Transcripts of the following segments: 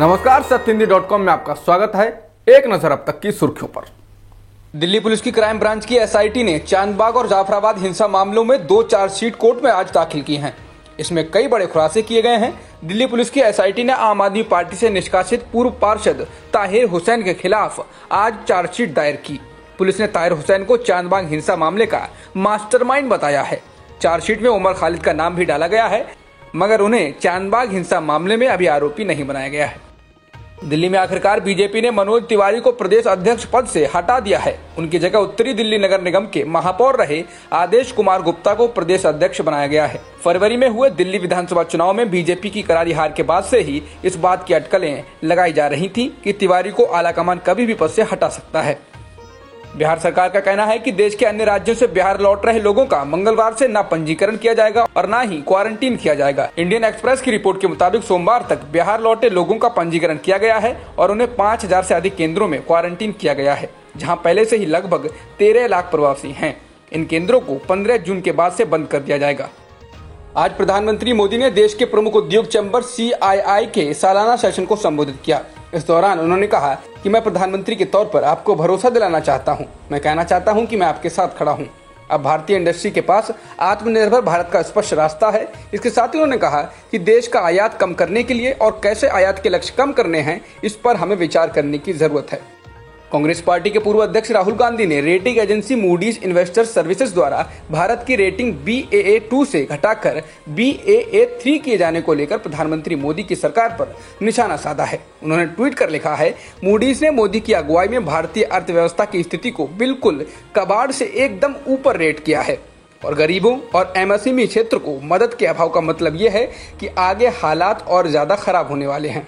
नमस्कार, सत्यहिंदी.com में आपका स्वागत है। एक नजर अब तक की सुर्खियों पर। दिल्ली पुलिस की क्राइम ब्रांच की एसआईटी ने चांदबाग और जाफराबाद हिंसा मामलों में 2 चार्जशीट कोर्ट में आज दाखिल की हैं। इसमें कई बड़े खुलासे किए गए हैं। दिल्ली पुलिस की एसआईटी ने आम आदमी पार्टी से निष्कासित पूर्व पार्षद ताहिर हुसैन के खिलाफ आज चार्जशीट दायर की। पुलिस ने ताहिर हुसैन को चांदबाग हिंसा मामले का मास्टरमाइंड बताया है। चार्जशीट में उमर खालिद का नाम भी डाला गया है, मगर उन्हें चांदबाग हिंसा मामले में अभी आरोपी नहीं बनाया गया है। दिल्ली में आखिरकार बीजेपी ने मनोज तिवारी को प्रदेश अध्यक्ष पद से हटा दिया है। उनकी जगह उत्तरी दिल्ली नगर निगम के महापौर रहे आदेश कुमार गुप्ता को प्रदेश अध्यक्ष बनाया गया है। फरवरी में हुए दिल्ली विधानसभा चुनाव में बीजेपी की करारी हार के बाद से ही इस बात की अटकलें लगाई जा रही थी कि तिवारी को आलाकमान कभी भी पद से हटा सकता है। बिहार सरकार का कहना है कि देश के अन्य राज्यों से बिहार लौट रहे लोगों का मंगलवार से न पंजीकरण किया जाएगा और न ही क्वारंटीन किया जाएगा। इंडियन एक्सप्रेस की रिपोर्ट के मुताबिक सोमवार तक बिहार लौटे लोगों का पंजीकरण किया गया है और उन्हें 5000 से अधिक केंद्रों में क्वारंटीन किया गया है, जहां पहले से ही लगभग 13 लाख प्रवासी हैं। इन केंद्रों को 15 जून के बाद से बंद कर दिया जाएगा। आज प्रधानमंत्री मोदी ने देश के प्रमुख उद्योग चैम्बर CII के सालाना सेशन को संबोधित किया। इस दौरान उन्होंने कहा कि मैं प्रधानमंत्री के तौर पर आपको भरोसा दिलाना चाहता हूं। मैं कहना चाहता हूं कि मैं आपके साथ खड़ा हूं। अब भारतीय इंडस्ट्री के पास आत्मनिर्भर भारत का स्पष्ट रास्ता है। इसके साथ ही उन्होंने कहा कि देश का आयात कम करने के लिए और कैसे आयात के लक्ष्य कम करने हैं, इस पर हमें विचार करने की जरूरत है। कांग्रेस पार्टी के पूर्व अध्यक्ष राहुल गांधी ने rating agency Moody's investors services द्वारा भारत की रेटिंग Baa2 से घटाकर Baa3 किए जाने को लेकर प्रधानमंत्री मोदी की सरकार पर निशाना साधा है। उन्होंने ट्वीट कर लिखा है, मूडीज ने मोदी की अगुवाई में भारतीय अर्थव्यवस्था की स्थिति को बिल्कुल कबाड़ से एकदम ऊपर रेट किया है और गरीबों और MSME क्षेत्र को मदद के अभाव का मतलब ये है कि आगे हालात और ज्यादा खराब होने वाले हैं।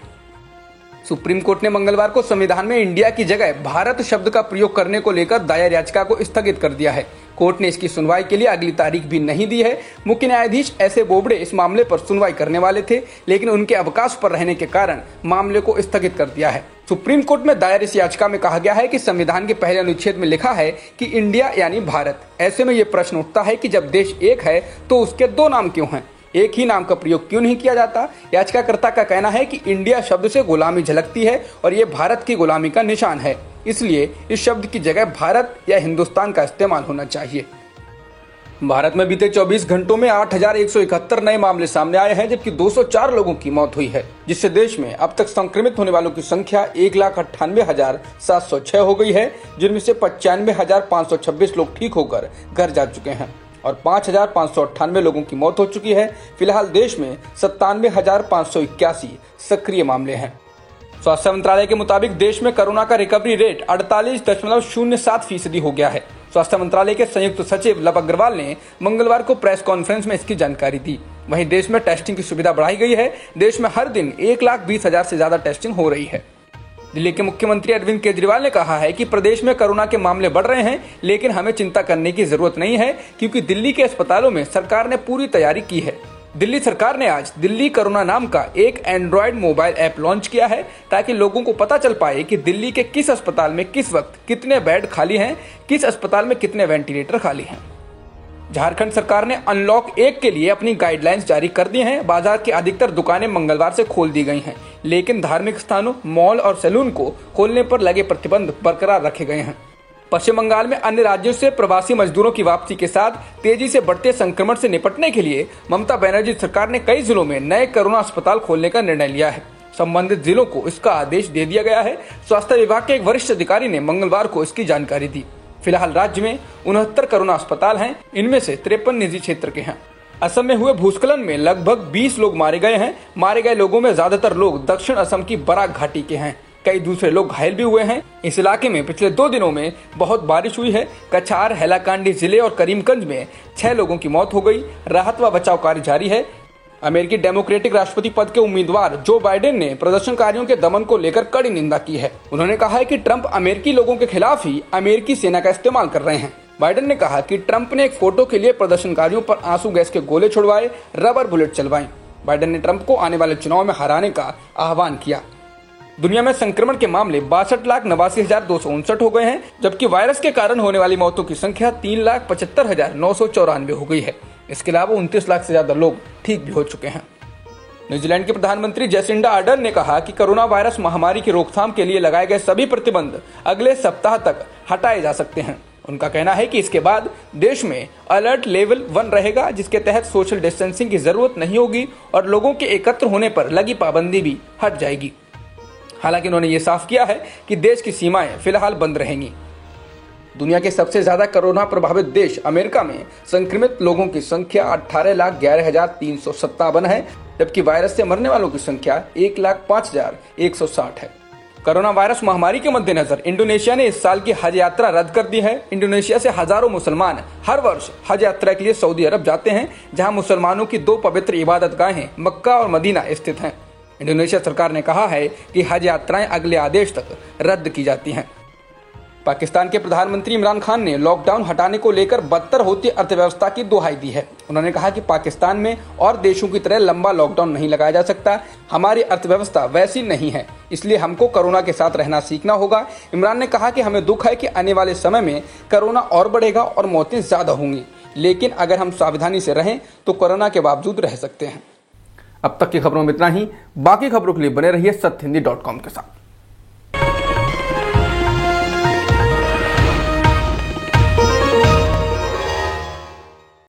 सुप्रीम कोर्ट ने मंगलवार को संविधान में इंडिया की जगह भारत शब्द का प्रयोग करने को लेकर दायर याचिका को स्थगित कर दिया है। कोर्ट ने इसकी सुनवाई के लिए अगली तारीख भी नहीं दी है। मुख्य न्यायाधीश एसए बोबडे इस मामले पर सुनवाई करने वाले थे, लेकिन उनके अवकाश पर रहने के कारण मामले को स्थगित कर दिया है। सुप्रीम कोर्ट में दायर इस याचिका में कहा गया है कि संविधान के पहले अनुच्छेद में लिखा है कि इंडिया यानी भारत। ऐसे में ये प्रश्न उठता है कि जब देश एक है तो उसके 2 नाम क्यों हैं? एक ही नाम का प्रयोग क्यों नहीं किया जाता? याचिकाकर्ता का कहना है कि इंडिया शब्द से गुलामी झलकती है और ये भारत की गुलामी का निशान है, इसलिए इस शब्द की जगह भारत या हिंदुस्तान का इस्तेमाल होना चाहिए। भारत में बीते 24 घंटों में 8171 नए मामले सामने आए हैं, जबकि 204 लोगों की मौत हुई है, जिससे देश में अब तक संक्रमित होने वालों की संख्या 1,98,706 हो गई है, जिनमें से 95,526 लोग ठीक होकर घर जा चुके हैं और 5,598 लोगों की मौत हो चुकी है। फिलहाल देश में 97,581 सक्रिय मामले हैं। स्वास्थ्य मंत्रालय के मुताबिक देश में कोरोना का रिकवरी रेट 48.07% हो गया है। स्वास्थ्य मंत्रालय के संयुक्त सचिव लव अग्रवाल ने मंगलवार को प्रेस कॉन्फ्रेंस में इसकी जानकारी दी। वहीं देश में टेस्टिंग की सुविधा बढ़ाई गई है। देश में हर दिन 1,20,000 से ज्यादा टेस्टिंग हो रही है। दिल्ली के मुख्यमंत्री अरविंद केजरीवाल ने कहा है कि प्रदेश में कोरोना के मामले बढ़ रहे हैं, लेकिन हमें चिंता करने की जरूरत नहीं है, क्योंकि दिल्ली के अस्पतालों में सरकार ने पूरी तैयारी की है। दिल्ली सरकार ने आज दिल्ली कोरोना नाम का एक एंड्रॉयड मोबाइल ऐप लॉन्च किया है, ताकि लोगों को पता चल पाए कि दिल्ली के किस अस्पताल में किस वक्त कितने बेड खाली हैं, किस अस्पताल में कितने वेंटिलेटर खाली हैं। झारखंड सरकार ने अनलॉक 1 के लिए अपनी गाइडलाइंस जारी कर दी हैं। बाजार की अधिकतर दुकानें मंगलवार से खोल दी गई हैं, लेकिन धार्मिक स्थानों, मॉल और सैलून को खोलने पर लगे प्रतिबंध बरकरार रखे गए हैं। पश्चिम बंगाल में अन्य राज्यों से प्रवासी मजदूरों की वापसी के साथ तेजी से बढ़ते संक्रमण से निपटने के लिए ममता बनर्जी सरकार ने कई जिलों में नए कोरोना अस्पताल खोलने का निर्णय लिया है। संबंधित जिलों को इसका आदेश दे दिया गया है। स्वास्थ्य विभाग के एक वरिष्ठ अधिकारी ने मंगलवार को इसकी जानकारी दी। फिलहाल राज्य में 69 कोरोना अस्पताल हैं, इनमें से 53 निजी क्षेत्र के हैं। असम में हुए भूस्खलन में लगभग 20 लोग मारे गए हैं। मारे गए लोगों में ज्यादातर लोग दक्षिण असम की बराक घाटी के हैं। कई दूसरे लोग घायल भी हुए हैं। इस इलाके में पिछले 2 दिनों में बहुत बारिश हुई है। कछार, हैलाकांडी जिले और करीमगंज में 6 लोगों की मौत हो गई। राहत व बचाव कार्य जारी है। अमेरिकी डेमोक्रेटिक राष्ट्रपति पद के उम्मीदवार जो बाइडेन ने प्रदर्शनकारियों के दमन को लेकर कड़ी निंदा की है। उन्होंने कहा है कि ट्रंप अमेरिकी लोगों के खिलाफ ही अमेरिकी सेना का इस्तेमाल कर रहे हैं। बाइडेन ने कहा कि ट्रंप ने एक फोटो के लिए प्रदर्शनकारियों पर आंसू गैस के गोले छुड़वाए, रबर बुलेट चलवाई। बाइडेन ने ट्रंप को आने वाले चुनाव में हराने का आह्वान किया। दुनिया में संक्रमण के मामले 62,89,259 हो गए हैं, जबकि वायरस के कारण होने वाली मौतों की संख्या 3,75,994 हो गई है। इसके अलावा 29 लाख से ज्यादा लोग ठीक भी हो चुके हैं। न्यूजीलैंड के प्रधानमंत्री जेसिंडा आर्डर्न ने कहा कि कोरोना वायरस महामारी की रोकथाम के लिए लगाए गए सभी प्रतिबंध अगले सप्ताह तक हटाए जा सकते हैं। उनका कहना है कि इसके बाद देश में अलर्ट लेवल 1 रहेगा, जिसके तहत सोशल डिस्टेंसिंग की जरूरत नहीं होगी और लोगों के एकत्र होने पर लगी पाबंदी भी हट जाएगी। हालांकि उन्होंने ये साफ किया है कि देश की सीमाएं फिलहाल बंद रहेंगी। दुनिया के सबसे ज्यादा कोरोना प्रभावित देश अमेरिका में संक्रमित लोगों की संख्या 18,11,357 है, जबकि वायरस से मरने वालों की संख्या 1,05,160 है। कोरोना वायरस महामारी के मद्देनजर इंडोनेशिया ने इस साल की हज यात्रा रद्द कर दी है। इंडोनेशिया से हजारों मुसलमान हर वर्ष हज यात्रा के लिए सऊदी अरब जाते हैं, जहां मुसलमानों की 2 पवित्र इबादतगाहें मक्का और मदीना स्थित हैं। इंडोनेशिया सरकार ने कहा है कि हज यात्राएं अगले आदेश तक रद्द की जाती हैं। पाकिस्तान के प्रधानमंत्री इमरान खान ने लॉकडाउन हटाने को लेकर बदतर होती अर्थव्यवस्था की दुहाई दी है। उन्होंने कहा कि पाकिस्तान में और देशों की तरह लंबा लॉकडाउन नहीं लगाया जा सकता। हमारी अर्थव्यवस्था वैसी नहीं है, इसलिए हमको कोरोना के साथ रहना सीखना होगा। इमरान ने कहा कि हमें दुख है कि आने वाले समय में कोरोना और बढ़ेगा और मौतें ज्यादा होंगी, लेकिन अगर हम सावधानी से रहें तो कोरोना के बावजूद रह सकते हैं। अब तक की खबरों में इतना ही। बाकी खबरों के लिए बने रहिए सत्यहिंदी.com के साथ।